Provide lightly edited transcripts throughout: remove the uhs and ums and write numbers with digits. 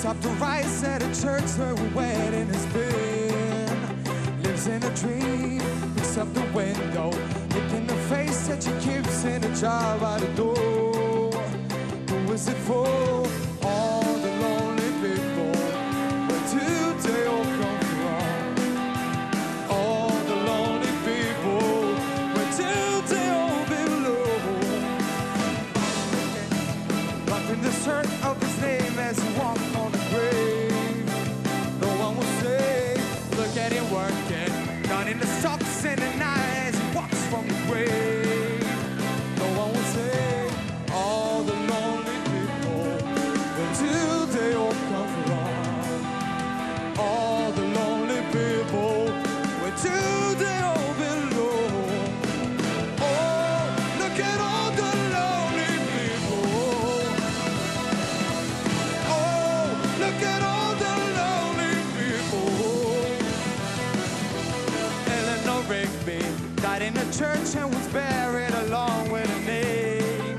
up to rise at a church where a wedding has been. Lives in a dream, picks up the window, look in the face that she keeps in a jar by the door. Who is it for? All the lonely people where today all come from. All the lonely people where today all belong. Wrapped in the shirt of his name as he walked on the grave. No one will say, look at him working. Down in the socks and the night as he walks from the grave. No one will say, all the lonely people where today all come from. All the lonely people where today all belong. Oh, look at all the lonely people. Oh, look at all the lonely people. Eleanor Rigby died in a church and was buried along with her name.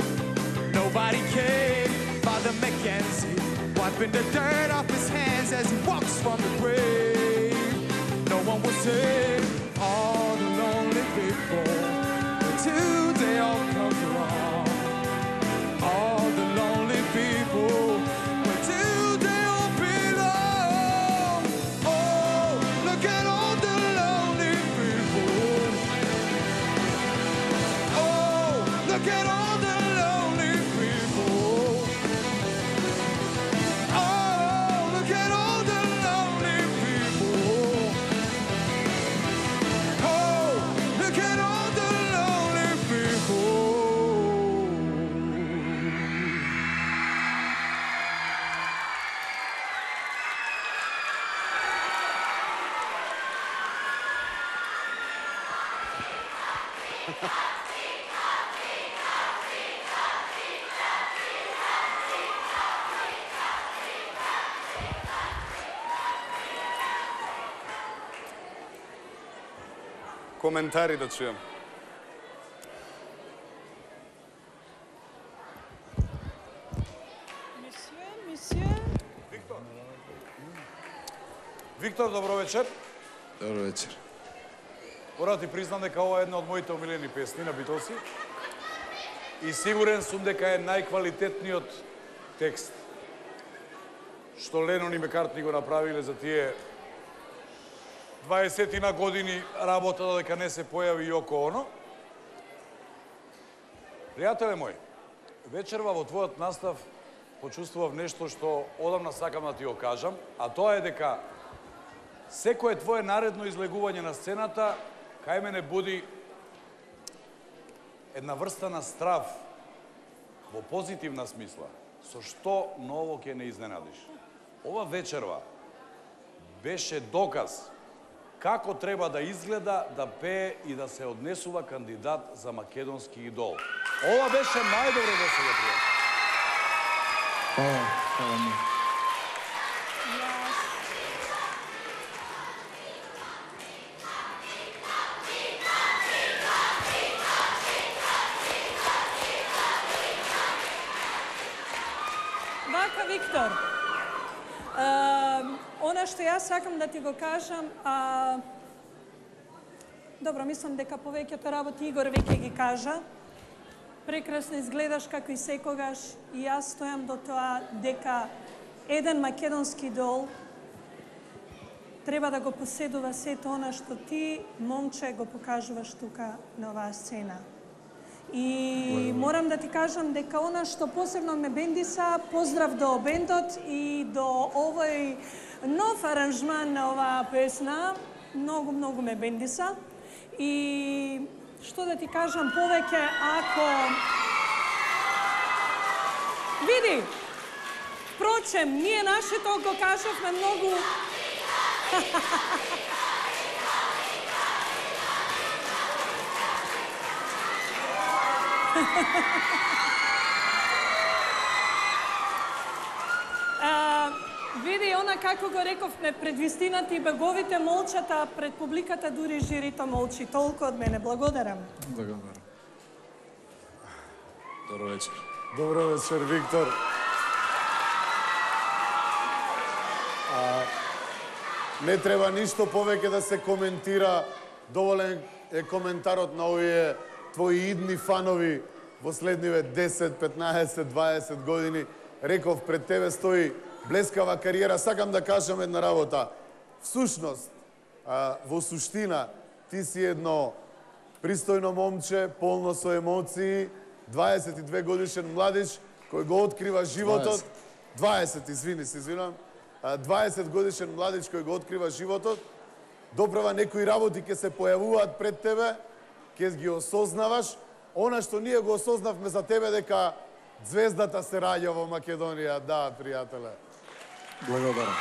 Nobody came. Father Mackenzie wiping the dirt off his hands as he walks from the grave. No one will say, all the lonely people where today all come from. All the lonely people where today all belong. Oh, look at all the lonely people. Oh, look at all the lonely people. Oh, look at all the lonely people. Oh, look at all the lonely people. Коментари да чуjem. Виктор, добро вечер. Добро вечер. Мора да ти признам дека ова е една од моите омилени песни на Битлси. И сигурен сум дека е најквалитетниот текст што Ленон и Маккартни го направиле за тие 20 години работа додека не се појави Јоко Оно. Пријателе мој, вечерва во твојот настав почувствував нешто што одамна сакам да ти го кажам, а тоа е дека секое твое наредно излегување на сцената кај мене буди една врста на страв во позитивна смисла, со што ново ќе не изненадиш. Ова вечерва беше доказ како треба да изгледа, да пее и да се однесува кандидат за македонски идол. Ова беше најдобро до сега, пријател. Хвала ми. Вака, Виктор, она што јас сакам да ти го кажам, добро, мислам дека повеќето работи Игор веќе ги кажа. Прекрасно изгледаш како и секогаш и јас стојам до тоа дека еден македонски идол треба да го поседува сето она што ти, момче, го покажуваш тука на оваа сцена. И морам да ти кажам дека она што посебно ме бендиса, поздрав до бендот и до овој нов аранжман на оваа песна, многу ме бендиса. И што да ти кажам повеќе, ако... Види, впрочем, ние нашето го кажавме многу... Види, она како го рековме, пред вистината и беговите молчат, а пред публиката дури жирито молчи. Толку од мене. Благодарам. Благодарам. Добро вечер. Добро вечер, Виктор. Не треба ништо повеќе да се коментира. Доволен е коментарот на овие твои идни фанови во следниве 10, 15, 20 години. Реков, пред тебе стои блескава кариера. Сакам да кажам една работа. Всушност, во суштина, ти си едно пристојно момче, полно со емоции, 22 годишен младиш, кој го открива животот. 20, извинам. 20 годишен младич кој го открива животот. Доправа некои работи ќе се појавуваат пред тебе, ќе ги осознаваш. Она што ние го осознавме за тебе, дека звездата се раѓа во Македонија. Да, пријателе. Благодарам.